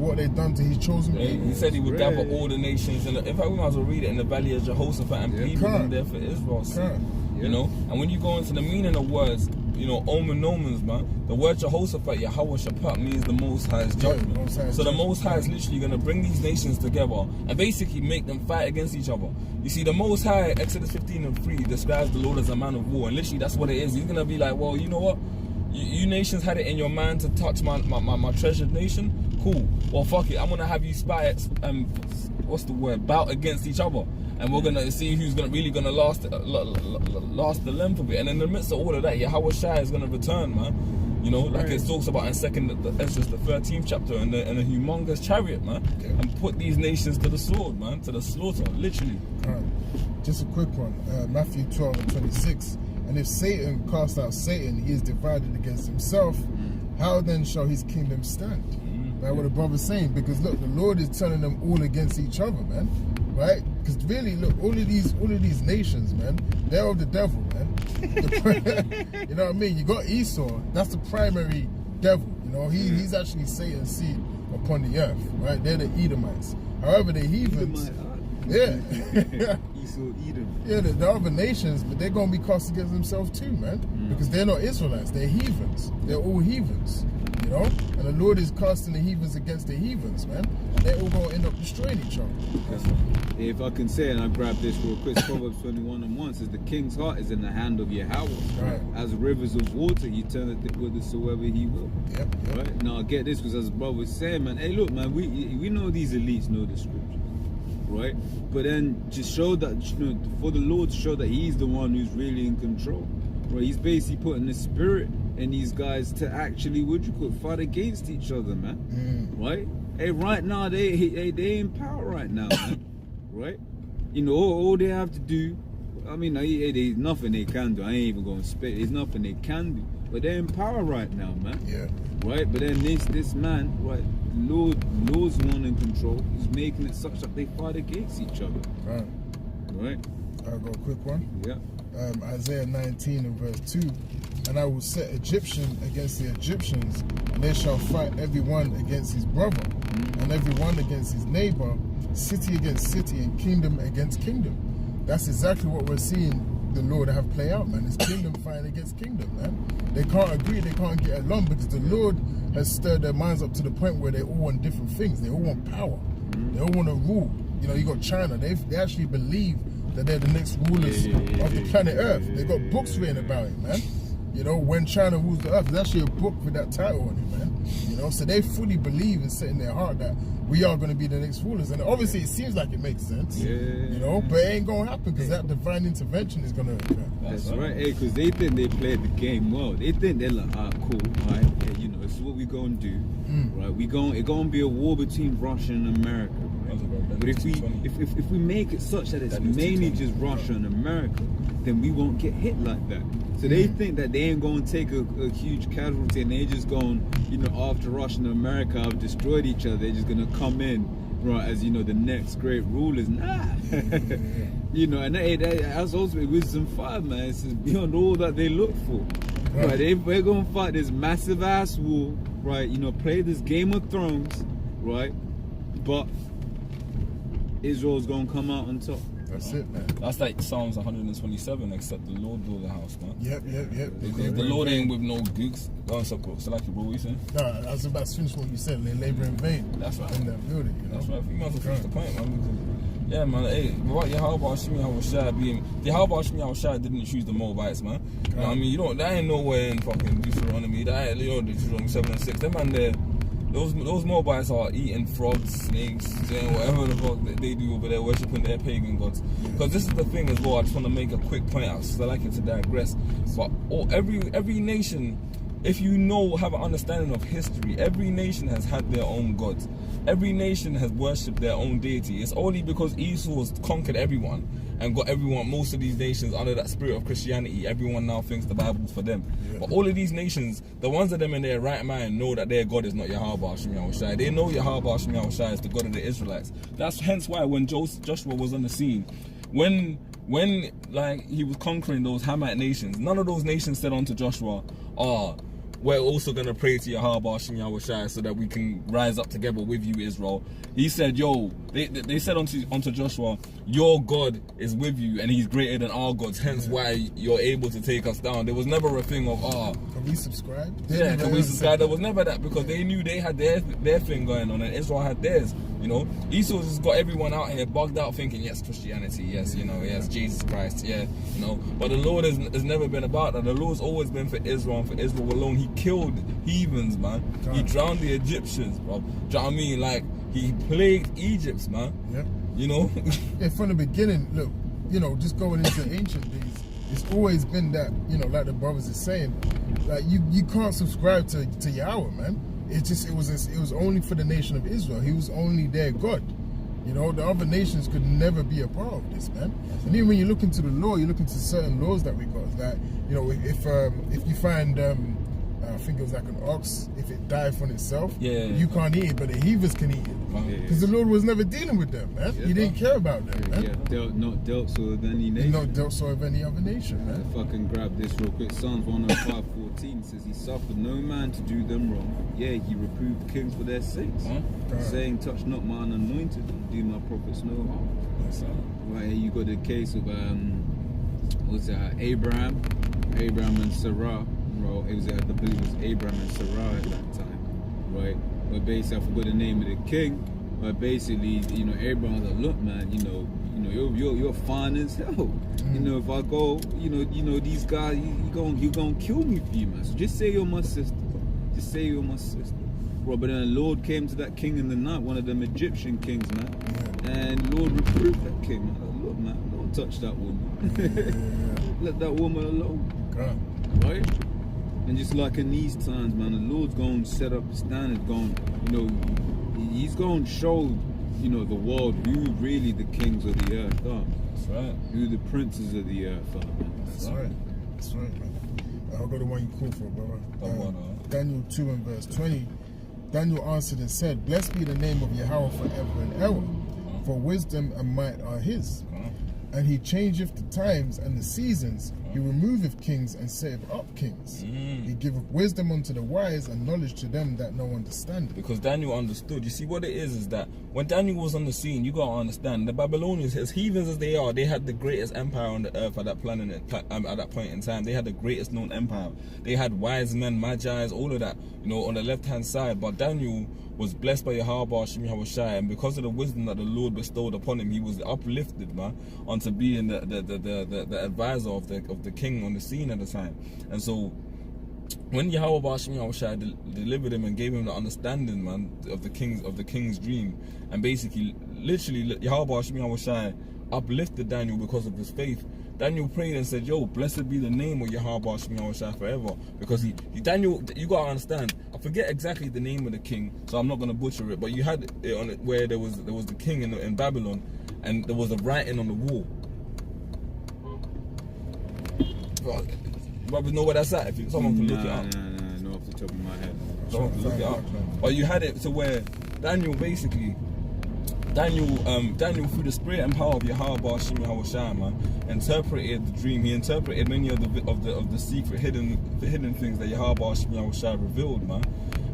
for what they've done to his chosen people. He said he would gather all the nations, and in fact we might as well read it in the valley of Jehoshaphat and people in there for Israel's sake. You know, and when you go into the meaning of words, you know, omens, man, the word Jehoshaphat, Yahweh Shaphat, means the Most High's judgment. So the Most High is literally going to bring these nations together and basically make them fight against each other. You see, the Most High, Exodus 15:3, describes the Lord as a man of war, and literally that's what it is. He's going to be like, well, you know what? You nations had it in your mind to touch my treasured nation? Cool. Well, fuck it. I'm going to have you bout against each other. And we're gonna see who's really gonna last the length of it. And in the midst of all of that, Yahweh Shai is gonna return, man. You know, like it talks about in Ezra, the 13th chapter, in a humongous chariot, man, and put these nations to the sword, man, to the slaughter, literally. Just a quick one, Matthew 12:26. And if Satan cast out Satan, he is divided against himself. How then shall his kingdom stand? That's what the brother's saying. Because look, the Lord is turning them all against each other, man. Right? Because really, look, all of these nations, man, they're of the devil, man. You know what I mean? You got Esau, that's the primary devil. You know, he's actually Satan's seed upon the earth, right? They're the Edomites. However, the heathens, Esau, Edom. Yeah, the other nations, but they're gonna be cast against themselves too, man. Because they're not Israelites, they're heathens. They're all heathens. You know, and the Lord is casting the heathens against the heathens, man. And they're all going to end up destroying each other. If I can say, and I grab this real quick, Proverbs 21:1 says, the king's heart is in the hand of Yahweh. Right. As rivers of water, he turneth it whithersoever he will. Yep. Right? Now I get this because as the brother was saying, man, hey look, man, we know these elites know the scripture. Right? But then just show that, you know, for the Lord to show that he's the one who's really in control. Right? He's basically putting the spirit in these guys to actually, fight against each other, man. Right? Hey, right now they in power right now, man. Right? You know, all they have to do, I mean, there's nothing they can do. I ain't even going to spit. There's nothing they can do. But they're in power right now, man. Yeah. Right? But then this man, right, Lord's the one in control. He's making it such that they fight against each other. Right? I'll go a quick one. Yeah. Isaiah 19:2. And I will set Egyptian against the Egyptians, and they shall fight every one against his brother, and every one against his neighbor, city against city, and kingdom against kingdom. That's exactly what we're seeing the Lord have play out, man. It's kingdom fighting against kingdom, man. They can't agree, they can't get along because the Lord has stirred their minds up to the point where they all want different things. They all want power. They all want to rule. You know, you got China. They actually believe that they're the next rulers of the planet Earth. They got books written about it, man. You know, when China rules the earth, there's actually a book with that title on it, man. You know, so they fully believe and set in their heart that we are going to be the next rulers. And obviously it seems like it makes sense, you know, but it ain't going to happen because that divine intervention is going to occur. That's right, hey, because they think they played the game well. They think they're like, cool, right, yeah, you know, this is what we're going to do, right? It's going to be a war between Russia and America, right? But if we make it such that it's mainly just Russia and America, then we won't get hit like that. So they think that they ain't going to take a huge casualty and they're just going, you know, after Russia and America have destroyed each other, they're just going to come in, right, as, you know, the next great rulers. Nah. You know, and that's also Wisdom 5, man. It's beyond all that they look for. Right, they're going to fight this massive ass war, right, you know, play this Game of Thrones, right, but Israel's going to come out on top. That's it, man. That's like Psalms 127, except the Lord build the house, man. Yep. Because the Lord ain't with no gooks. Oh, so like you, bro, what you saying? No, I was about to finish what you said. They labor in vain. That's right. In that building, you know? That's right. You might as well finish the point, man. Yeah, man. Hey, what Yahweh Shai being... Yahweh Shai didn't choose the Moabites, man. You know what I mean? You don't... That ain't nowhere in fucking Deuteronomy. That ain't, you know, Deuteronomy 7 and 6. Them man there... Those Moabites are eating frogs, snakes, whatever the fuck they do over there, worshipping their pagan gods. Because this is the thing as well, I just want to make a quick point out, because I like it to digress. But every nation, if you have an understanding of history, every nation has had their own gods. Every nation has worshipped their own deity. It's only because Esau has conquered everyone and got most of these nations under that spirit of Christianity. Everyone now thinks the Bible's for them. But all of these nations, the ones of them in their right mind know that their God is not Yahweh Shai. They know Yahweh Shai is the God of the Israelites. That's hence why when Joshua was on the scene, when like he was conquering those Hamite nations, none of those nations said unto Joshua, we're also gonna pray to Yahweh Hashem Yahweh Shai so that we can rise up together with you, Israel. He said, yo, they said unto Joshua, your God is with you and he's greater than our gods, hence why you're able to take us down. There was never a thing of, can we subscribe? Yeah, can we subscribe? There was never that, because they knew they had their thing going on and Israel had theirs. You know, Esau's just got everyone out here bugged out thinking, yes, Christianity, yes, you know, yes, Jesus Christ, yeah, you know. But the Lord has never been about that. The Lord's always been for Israel and for Israel alone. He killed heathens, man. He drowned the Egyptians, bro. Do you know what I mean? Like, he plagued Egypt, man. Yeah. You know? Yeah, from the beginning, look, you know, just going into ancient days, it's always been that, you know, like the brothers are saying, like, you can't subscribe to Yahweh, man. It was only for the nation of Israel. He was only their God. You know, the other nations could never be a part of this, man. And even when you look into the law, you look into certain laws that we got. That, you know, if you find, I think it was like an ox, if it died from itself, you can't eat it, but the heathens can eat it. Because the Lord was never dealing with them, man. He didn't care about them, man. Not dealt so with any nation. Not dealt so with any other nation, man. If I can grab this real quick. Psalms 105:14 says, he suffered no man to do them wrong. Yeah, he reproved kings for their sakes. Saying, touch not mine anointed, and do my prophets no harm. Right here you got the case of Abraham and Sarah. It was, I believe it was Abraham and Sarah at that time, right? But basically, I forgot the name of the king. But basically, you know, Abraham was like, look, man, you know, you're fine as hell. You know, if I go, you know, these guys, you're gonna kill me for you, man. So just say you're my sister. Just say you're my sister. Bro, but then the Lord came to that king in the night, one of them Egyptian kings, man. And Lord reproved that king, man. Like, look, man, don't touch that woman. Let that woman alone. Right? And just like in these times, man, the Lord's going to set up the standard, he's going to show, you know, the world who really the kings of the earth are. That's right. Who the princes of the earth are, man. That's right. That's right, man. I'll go to one you call for, brother. Daniel 2 and verse 20. Daniel answered and said, blessed be the name of Yahweh forever and ever, for wisdom and might are his. And he changeth the times and the seasons. He removeth kings and setteth up kings. He giveth wisdom unto the wise and knowledge to them that know understanding. Because Daniel understood. You see, what it is that when Daniel was on the scene, you got to understand, the Babylonians, as heathens as they are, they had the greatest empire on the earth at that at that point in time. They had the greatest known empire. They had wise men, magi's, all of that, you know, on the left-hand side. But Daniel was blessed by Yahweh Hashem Yahweh Shai, and because of the wisdom that the Lord bestowed upon him, he was uplifted, man, onto being the advisor of the king on the scene at the time. And so when Yahweh Hashem Yahweh Shai delivered him and gave him the understanding, man, of the king's dream, and basically literally Yahweh Hashem Yahweh Shai uplifted Daniel because of his faith. Daniel prayed and said, yo, blessed be the name of Yahweh Hashem Yahweh Shai forever. Because Daniel, you got to understand, I forget exactly the name of the king, so I'm not going to butcher it, but you had it on it where there was the king in Babylon, and there was a writing on the wall. Brothers know where that's at, if someone can look it up. No, off the top of my head. Someone can look it up. But you had it to where Daniel basically, Daniel through the spirit and power of Yahweh Hashem Yahweh Shai, man, interpreted the dream. He interpreted many of the secret hidden things that Yahweh Hashem Yahweh Shai revealed, man.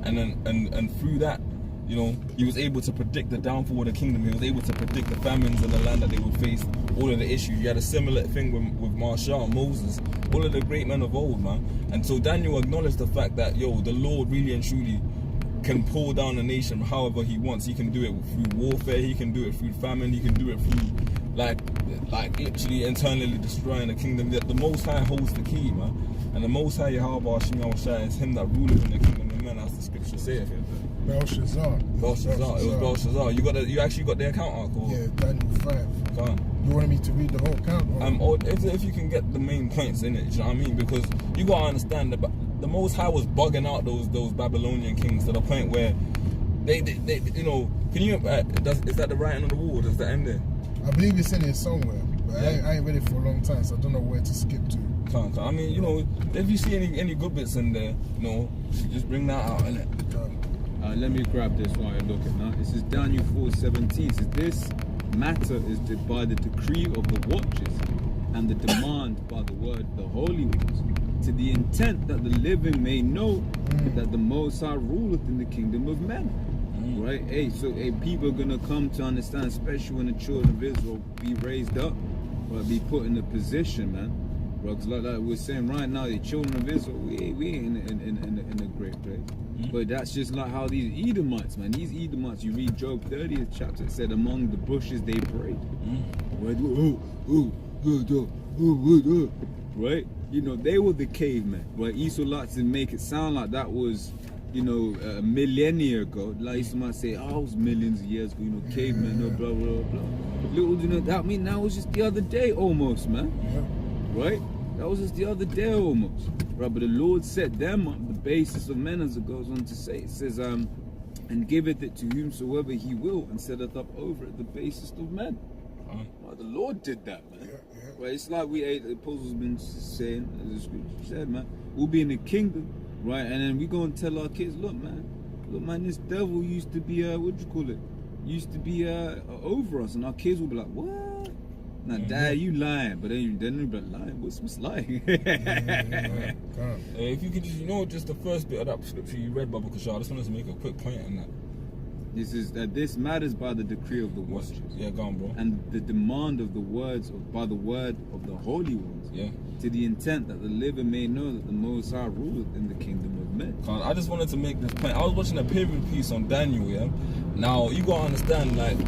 And through that, you know, he was able to predict the downfall of the kingdom. He was able to predict the famines in the land that they would face, all of the issues. You had a similar thing with Marshall, Moses, all of the great men of old, man. And so Daniel acknowledged the fact that, yo, the Lord really and truly can pull down a nation however he wants. He can do it through warfare, he can do it through famine, he can do it through like literally internally destroying the kingdom. The Most High holds the key, man. And the Most High Yahweh Hashem Yahweh Shai is him that ruleth in the kingdom of men, as the scripture saith. Belshazzar. It was Belshazzar. You actually got the account arc, or? Yeah, Daniel 5. Go on. You wanted me to read the whole account? Or if you can get the main points in it, you know what I mean? Because you gotta understand that the Most High was bugging out those Babylonian kings to the point where they you know, can you is that the writing on the wall? Does that end there? I believe it's in here somewhere, but I ain't read it for a long time, so I don't know where to skip to. Can't. I mean, you know, if you see any good bits in there, you know, just bring that out, innit? Let me grab this while I look at now. This is Daniel 4:17. It says, this matter is by the decree of the watchers and the demand by the word of the holy ones, to the intent that the living may know that the Most High ruleth in the kingdom of men. Right? Hey, so people are gonna come to understand, especially when the children of Israel be raised up, right? Be put in a position, man. Right? 'Cause like we're saying right now, the children of Israel, we ain't in a great place. But that's just like how these Edomites, man. These Edomites, you read Job 30th chapter, it said among the bushes they prayed. Right? Right? You know, they were the cavemen. Right? Esau likes to make it sound like that was, you know, a millennia ago. Like Esau might say, oh, it was millions of years ago, you know, cavemen, blah, blah, blah. Little do you know, that mean that was just the other day almost, man. Right? That was just the other day almost. Right? But the Lord set them up, the basis of men, as it goes on to say. It says, and giveth it to whomsoever he will, and setteth up over it the basis of men. Right? The Lord did that, man. Right? It's like the apostles been saying, as the scripture said, man, we'll be in the kingdom, right? And then we go and tell our kids, look, man, this devil used to be, used to be over us. And our kids will be like, what? Now, Dad, you lying, but then they'll be like, lying? What's lying? If you could just, you know, just the first bit of that scripture you read, Baba Kashar, I just wanted to make a quick point on that. This is that this matters by the decree of the watchers. Yeah, go on, bro. And the demand of the words by the word of the holy ones. Yeah. To the intent that the living may know that the Most High ruleth in the kingdom of men. I just wanted to make this point. I was watching a period piece on Daniel, yeah. Now you gotta understand, like,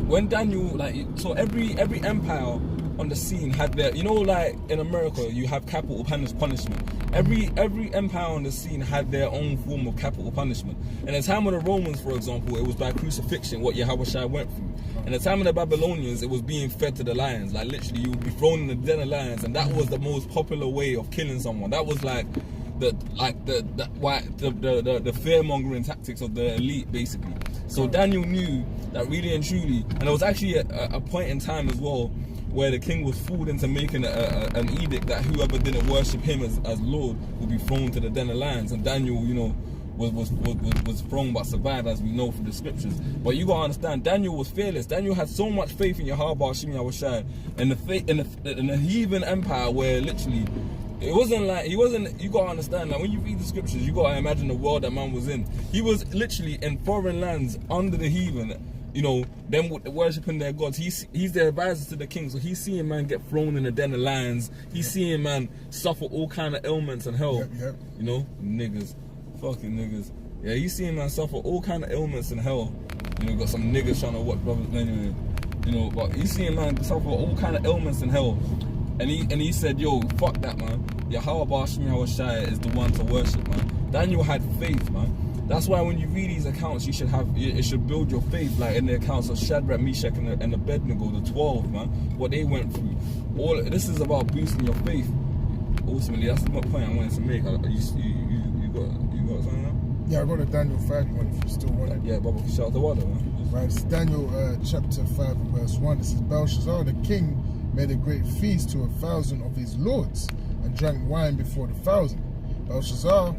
when Daniel, like, so every empire on the scene had their, you know, like in America you have capital punishment. Every empire on the scene had their own form of capital punishment. In the time of the Romans, for example, it was by crucifixion, what Yahushua went through. In the time of the Babylonians, it was being fed to the lions. Like literally, you would be thrown in the den of lions, and that was the most popular way of killing someone. That was like the fear-mongering tactics of the elite, basically. So Daniel knew that really and truly, and there was actually a point in time as well where the king was fooled into making an edict that whoever didn't worship him as Lord would be thrown to the den of lions. And Daniel, you know, was thrown but survived, as we know from the scriptures. But you gotta understand, Daniel was fearless. Daniel had so much faith in Yahweh Hashem Yahushai and in the heathen empire where literally it wasn't like you gotta understand, like when you read the scriptures, you gotta imagine the world that man was in. He was literally in foreign lands under the heathen, you know, them worshipping their gods. He's the advisor to the king, so he's seeing man get thrown in the den of lions. He's seeing man suffer all kind of ailments and hell. You know, niggas, fucking niggas. Yeah, he's seeing man suffer all kind of ailments and hell. You know, got some niggas trying to watch brothers anyway. You know, but he's seeing man suffer all kind of ailments and hell. And he said, yo, fuck that, man. Yahweh Hashem Yahushai is the one to worship, man. Daniel had faith, man. That's why when you read these accounts, it should build your faith, like in the accounts of Shadrach, Meshach, and Abednego, the 12, man. What they went through. This is about boosting your faith. Ultimately, that's the point I wanted to make. You got something now? Yeah, I got a Daniel 5 one if you still want it. Yeah, Baba, shout out the water, man. Right, it's Daniel chapter 5 verse 1. It says, Belshazzar the king made a great feast to 1,000 of his lords, and drank wine before the 1,000. Belshazzar,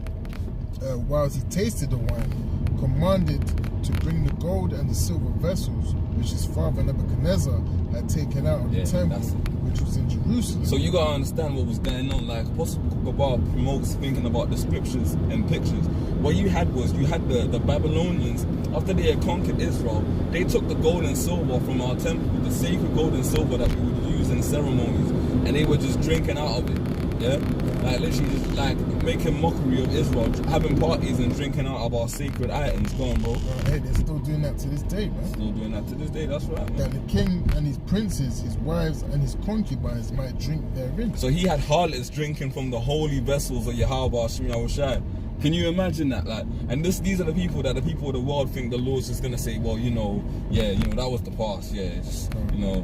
whilst he tasted the wine, commanded to bring the gold and the silver vessels which his father Nebuchadnezzar had taken out of the temple, which was in Jerusalem. So you gotta understand what was going on. Like Apostle Kabal promotes thinking about the scriptures and pictures. What you had the Babylonians, after they had conquered Israel, they took the gold and silver from our temple, the sacred gold and silver that we would use in ceremonies, and they were just drinking out of it. Yeah, like literally just like making mockery of Israel, having parties and drinking out of our sacred items. Go on, bro. Hey, they're still doing that to this day, man. Still doing that to this day, that's right, man. That the king and his princes, his wives and his concubines might drink therein. So he had harlots drinking from the holy vessels of Yahweh Hashem Yahushai. Can you imagine that? Like, and these are the people that the people of the world think the Lord's just gonna say, well, you know, yeah, you know, that was the past, yeah, just, you know.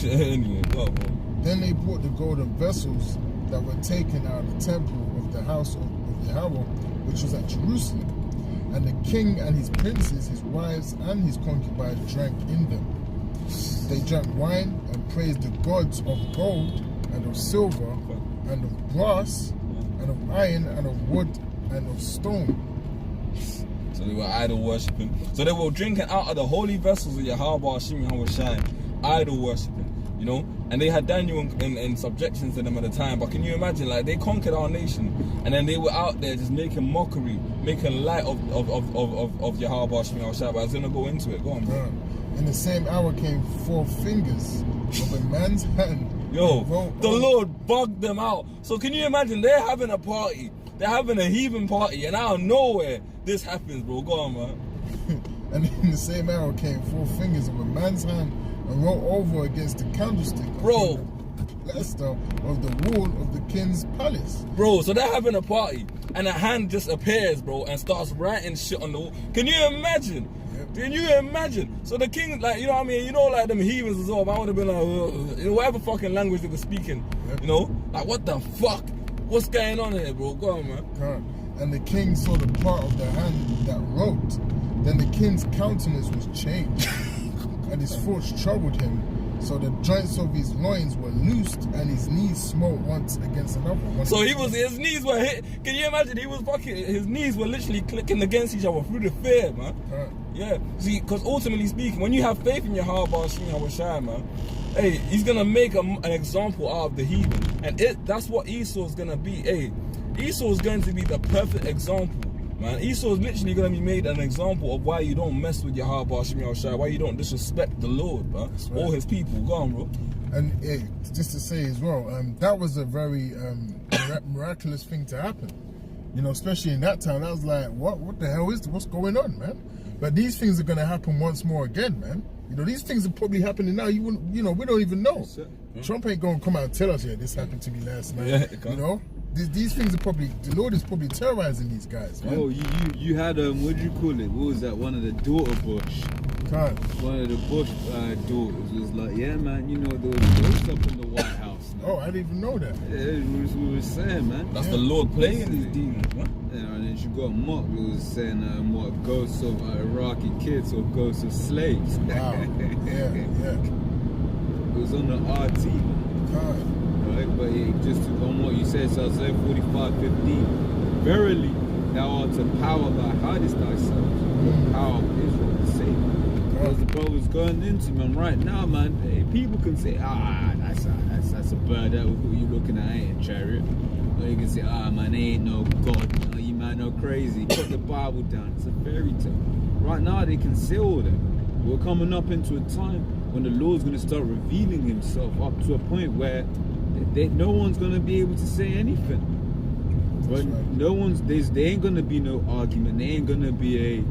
Anyway, go, bro. Then they brought the golden vessels that were taken out of the temple of the house of Yahweh, which was at Jerusalem. And the king and his princes, his wives and his concubines drank in them. They drank wine and praised the gods of gold and of silver and of brass and of iron and of wood and of stone. So they were idol worshipping. So they were drinking out of the holy vessels of Yahweh Hashem Yahushai, idol worshipping. You know, and they had Daniel in subjection to them at the time. But can you imagine, like, they conquered our nation, and then they were out there just making mockery, making light of Yahweh Shmi Al Shai. But I was gonna go into it. Go on, bro. In the same hour came 4 fingers of a man's hand. Yo, the Lord bugged them out. So can you imagine, they're having a party, they're having a heathen party, and out of nowhere this happens, bro. Go on, man. And in the same hour came 4 fingers of a man's hand and wrote over against the candlestick, bro, plaster of the wall of the king's palace. Bro, so they're having a party, and a hand just appears, bro, and starts writing shit on the wall. Can you imagine? Yep. Can you imagine? So the king, like, you know what I mean? You know, like, them heathens as well, I would have been like, you know, whatever fucking language they were speaking, you know? Like, what the fuck? What's going on here, bro? Go on, man. And the king saw the part of the hand that wrote. Then the king's countenance was changed, and his thoughts troubled him. So the joints of his loins were loosed, and his knees smote once against another. So his knees were hit. Can you imagine? His knees were literally clicking against each other through the fear, man. Yeah. See, because ultimately speaking, when you have faith in your heart, man, hey, he's gonna make an example out of the heathen, and that's what Esau's gonna be. Hey, Esau's going to be the perfect example. Man, Esau's literally going to be made an example of why you don't mess with your heart, why you don't disrespect the Lord, bro, or his people. Go on, bro. And hey, just to say as well, that was a very miraculous thing to happen. You know, especially in that time, I was like, what the hell what's going on, man? But these things are going to happen once more again, man. You know, these things are probably happening now. You know, we don't even know. Trump ain't going to come out and tell us, yeah, this happened to me last night. Yeah, you know? These things are probably, the Lord is probably terrorizing these guys, man. Oh, you had what do you call it? What was that? One of the daughter Bush. One of the Bush daughters was like, yeah, man, you know, there was ghosts up in the White House. Man. Oh, I didn't even know that. Yeah, we were saying, man. That's the Lord playing these demons, man. Yeah, and then she got mocked. It was saying what, ghosts of Iraqi kids or ghosts of slaves. Wow. Yeah. It was on the RT, man. Right, but just on what you said, so Isaiah 45:15. Verily, thou art a power that hidest thyself, the power of Israel to save. Because the brother's going into, man, right now, man, people can say, that's a bird that you looking at, ain't a chariot. Or you can say, man, ain't no God, you man, no crazy. Put the Bible down, it's a fairy tale. Right now, they can say all that. We're coming up into a time when the Lord's going to start revealing himself up to a point where no one's gonna be able to say anything. But no one's there ain't gonna be no argument. There ain't gonna be a,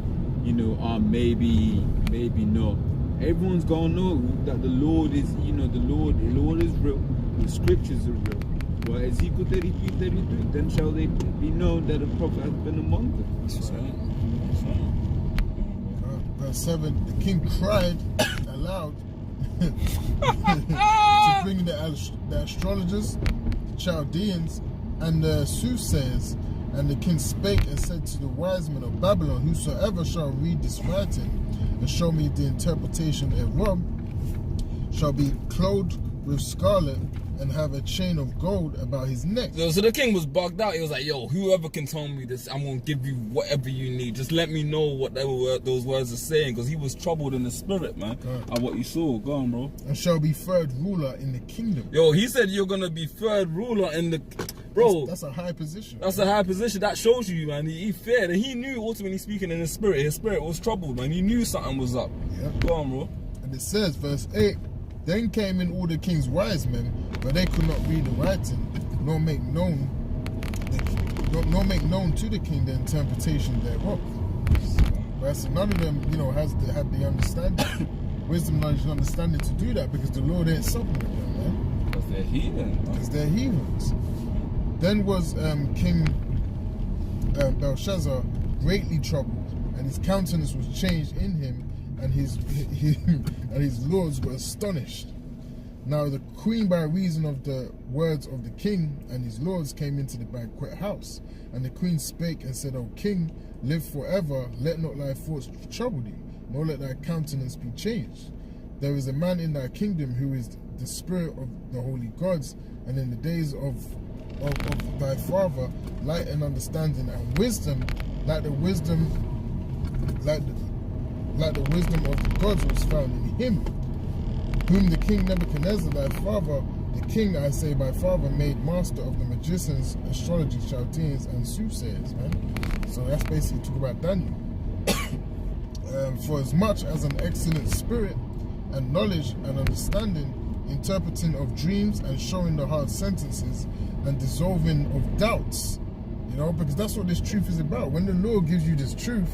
maybe no. Everyone's gonna know that the Lord is, the Lord is real. The scriptures are real. Well, Ezekiel 33, then shall they be known that a prophet has been among them. That's right. Verse 7, the king cried aloud to bring the astrologers, the Chaldeans, and the soothsayers. And the king spake and said to the wise men of Babylon, whosoever shall read this writing and show me the interpretation thereof shall be clothed with scarlet and have a chain of gold about his neck. So the king was bugged out. He was like, yo, whoever can tell me this, I'm going to give you whatever you need. Just let me know what those words are saying, because he was troubled in the spirit, man, at what he saw. Go on, bro. And shall be third ruler in the kingdom. Yo, he said you're going to be third ruler in the... Bro, that's a high position. That's a high position. That shows you, man. He feared, and he knew, ultimately speaking, in his spirit was troubled, man. He knew something was up. Yeah. Go on, bro. And it says, verse 8, then came in all the king's wise men, but they could not read the writing, nor make known to the king the interpretation thereof. But so none of them, had the understanding, wisdom, knowledge, and understanding to do that, because the Lord ain't supping with them, man. Because they're heathen. Because they're heathens. Then was King Belshazzar greatly troubled, and his countenance was changed in him, and his lords were astonished. Now the queen, by reason of the words of the king and his lords, came into the banquet house. And the queen spake and said, O king, live forever, let not thy thoughts trouble thee, nor let thy countenance be changed. There is a man in thy kingdom who is the spirit of the holy gods, and in the days of thy father, light and understanding and wisdom, like the wisdom of the gods was found in him. whom the king Nebuchadnezzar thy father, the king I say by father, made master of the magicians, astrologers, Chaldeans, and soothsayers, man. So that's basically talk about Daniel. For as much as an excellent spirit and knowledge and understanding, interpreting of dreams and showing the hard sentences and dissolving of doubts, you know, because that's what this truth is about. When the Lord gives you this truth,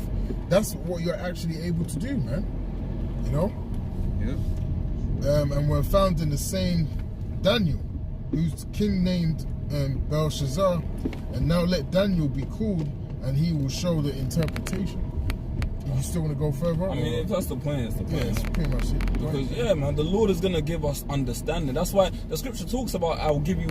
that's what you're actually able to do, man. You know? Yeah. And we're found in the same Daniel, whose king named Belshazzar, and now let Daniel be called, and he will show the interpretation. You still want to go further? I mean, if that's the point, it's the point. Yeah, it's pretty much it. Because, yeah, man, the Lord is going to give us understanding. That's why the scripture talks about, I'll give you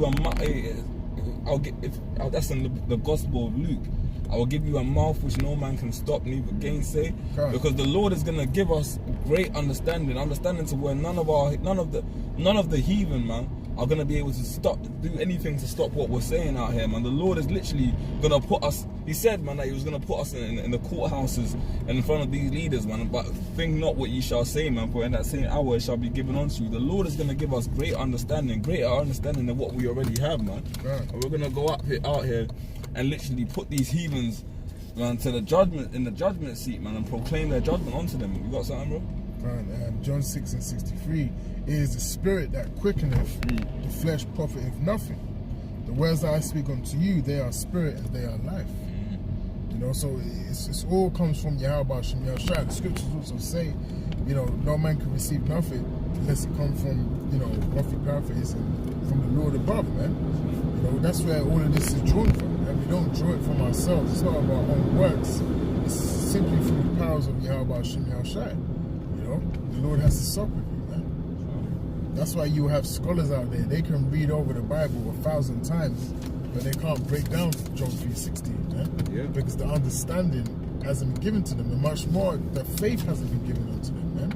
that's in the Gospel of Luke. I will give you a mouth which no man can stop, neither gainsay. Okay. Because the Lord is going to give us great understanding to where none of the heathen, man, are going to be able to do anything to stop what we're saying out here, man. The Lord is literally going to put us, he said, man, that he was going to put us in the courthouses in front of these leaders, man. But think not what ye shall say, man, for in that same hour it shall be given unto you. The Lord is going to give us greater understanding than what we already have, man. Right. And we're going to go out here and literally put these heathens, man, to the judgment seat, man, and proclaim their judgment unto them. You got something, bro? Right. John 6:63, it is the spirit that quickeneth, the flesh profiteth nothing. The words that I speak unto you, they are spirit and they are life. You know, so it's all comes from Yahweh Shem Yahushua. The scriptures also say, you know, no man can receive nothing unless it comes from, you know, roughly paraphrasing, from the Lord above, man. You know, that's where all of this is drawn from. And we don't draw it from ourselves. It's not of our own works. It's simply through the powers of Yahweh Shem Yahushua. You know, the Lord has to sup with you, man. That's why you have scholars out there. They can read over the Bible 1,000 times, but they can't break down John 3:16, man. Yeah. Because the understanding hasn't been given to them, and much more, the faith hasn't been given unto them, man.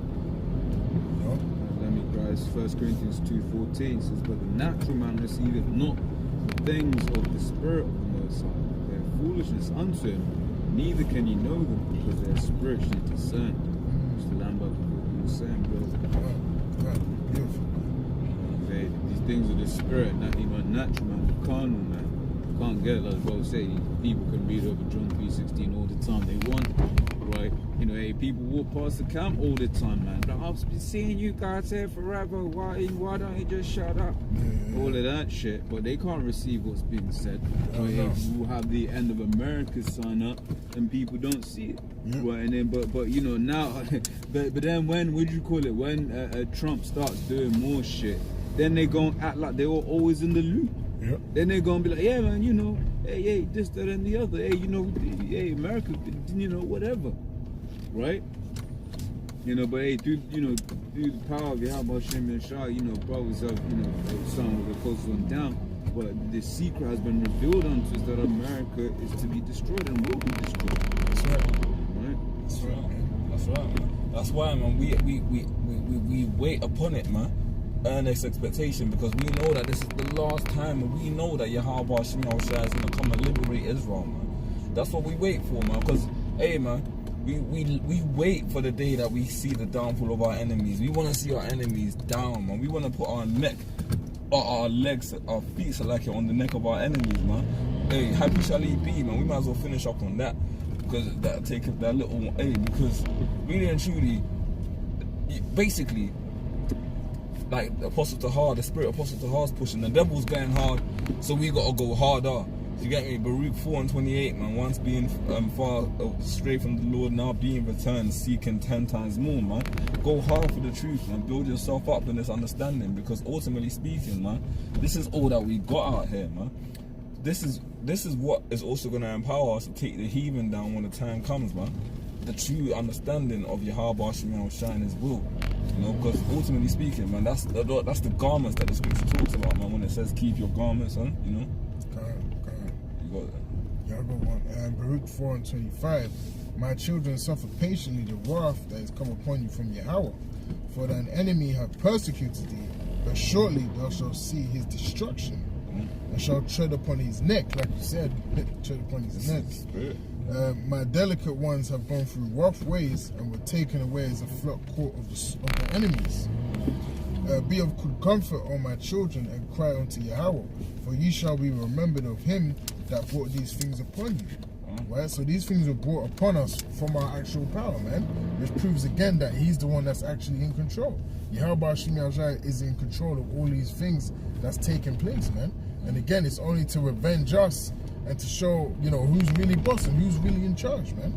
You know? Let me guys, 1 Corinthians 2:14 says, but the natural man receiveth not the things of the Spirit of the Most High. They are foolishness unto him, neither can he know them, because they are spiritually discerned. It's the Lamb of what you were saying, bro. Right. Beautiful. These things of the Spirit, not even natural man, the carnal man. Can't get it, like bro say, people can read over John 3:16 all the time they want, right? You know, hey, people walk past the camp all the time, man. But I've been seeing you guys here forever. Why don't you just shut up? Yeah. All of that shit, but they can't receive what's being said. Right? no. We'll have the end of America sign up, and people don't see it, right? And then, but you know now, but then when would you call it? When Trump starts doing more shit, then they gonna act like they were always in the loop. Yep. Then they're gonna be like, yeah, man, you know, hey, this, that, and the other. Hey, you know, hey, America, you know, whatever, right? You know, but hey, through the power of Yahweh Shem Yahushua, you know, brothers have, you know, some of the closest one down. But the secret has been revealed unto us that America is to be destroyed and will be destroyed. That's right. Right? That's right, man. That's right, man. That's why, man, we wait upon it, man. Earnest expectation, because we know that this is the last time, and we know that Yahweh Shem Yahushua is going to come and liberate Israel, man. That's what we wait for, man, because, hey, man, we wait for the day that we see the downfall of our enemies. We want to see our enemies down, man. We want to put our neck, our legs, our feet, so like it on the neck of our enemies, man. Hey, happy shall he be, man. We might as well finish up on that, because that'll take that little, hey, because really and truly, basically, like the Apostle Tahar, the spirit of Apostle Tahar's pushing, the devil's going hard, so we gotta go harder. You get me? Baruch 4:28, man. Once being far astray from the Lord, now being returned, seeking 10 times more, man. Go hard for the truth, man. Build yourself up in this understanding, because ultimately speaking, man, this is all that we got out here, man. This is what is also gonna empower us to take the heathen down when the time comes, man. The true understanding of Yahweh Shem Yahushua and His will. You know, because ultimately speaking, man, that's the garments that the scripture talks about, man, when it says keep your garments on, you know? Correct. You got that. Yeah, I got one. Baruch 4:25. My children suffer patiently the wrath that is come upon you from Yahweh. For thine enemy have persecuted thee, but shortly thou shalt see his destruction, and shalt tread upon his neck, like you said, tread upon his neck. My delicate ones have gone through rough ways and were taken away as a flock caught of the enemies. be of good comfort, O my children, and cry unto Yahweh, for ye shall be remembered of him that brought these things upon you. Right? So these things were brought upon us from our actual power, man, which proves again that he's the one that's actually in control. Yahweh is in control of all these things that's taking place, man. And again, it's only to revenge us and to show, you know, who's really boss and who's really in charge, man.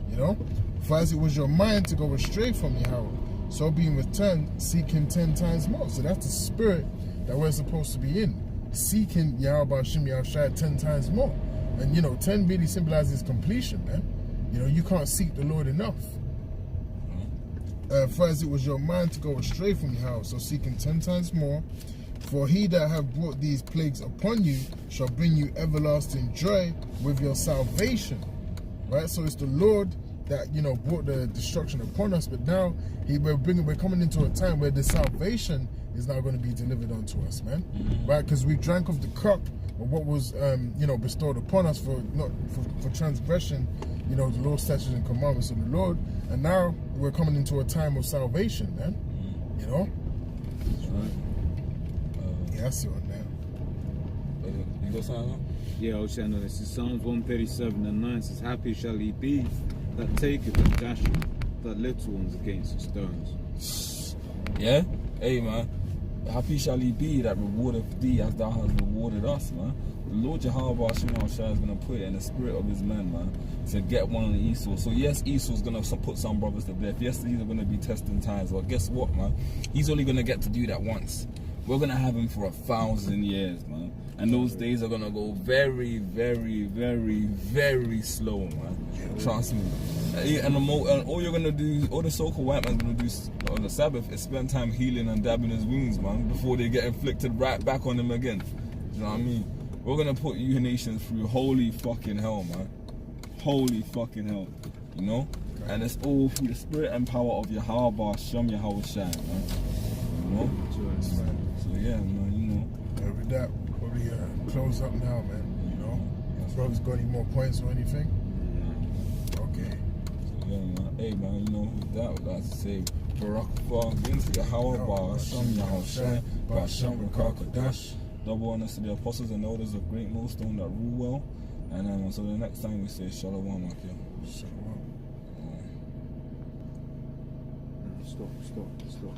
You know? For as it was your mind to go astray from Yahweh, so being returned, seek him 10 times more. So that's the spirit that we're supposed to be in. Seeking Yahweh 10 times more. And you know, 10 really symbolizes completion, man. You know, you can't seek the Lord enough. For as it was your mind to go astray from Yahweh, so seek him 10 times more. For he that have brought these plagues upon you shall bring you everlasting joy with your salvation. Right? So it's the Lord that, you know, brought the destruction upon us, but now we're coming into a time where the salvation is now going to be delivered unto us, man. Right? Because we drank of the cup of what was, you know, bestowed upon us for transgression, you know, the Lord's statutes and commandments of the Lord, and now we're coming into a time of salvation, man. You know. That's right. Yeah, I see it now. You got something? Yeah, I was saying that this is Psalms 137 and 9 says, happy shall he be that taketh and dasheth that little ones against the stones. Yeah? Hey, man. Happy shall he be that rewardeth thee as thou hast rewarded us, man. The Lord Jehovah is going to put it in the spirit of his men, man, to get one on Esau. So yes, Esau's going to put some brothers to death. Yes, these are going to be testing times. But guess what, man? He's only going to get to do that once. We're going to have him for 1,000 years, man. And those days are going to go very, very, very, very slow, man. Trust me. And all you're going to do, all the so-called white man's going to do on the Sabbath is spend time healing and dabbing his wounds, man, before they get inflicted right back on him again. Do you know what I mean? We're going to put you nations through holy fucking hell, man. Holy fucking hell. You know? And it's all through the spirit and power of Yahweh, Shem Yahweh Shai, man. You know? So yeah, man, you know. With that, we'll probably close up now, man. You know? Brothers got any more points or anything? Okay. So yeah, man. Hey, man, you know, with that, we'd like to say, Barak Far, against Yahweh, Shem Yahweh Shai, Shem Rakakadash. Double honors to the apostles and elders of GreatMillStone that rule well. And so the next time we say Shalom, okay? Shalom. Stop.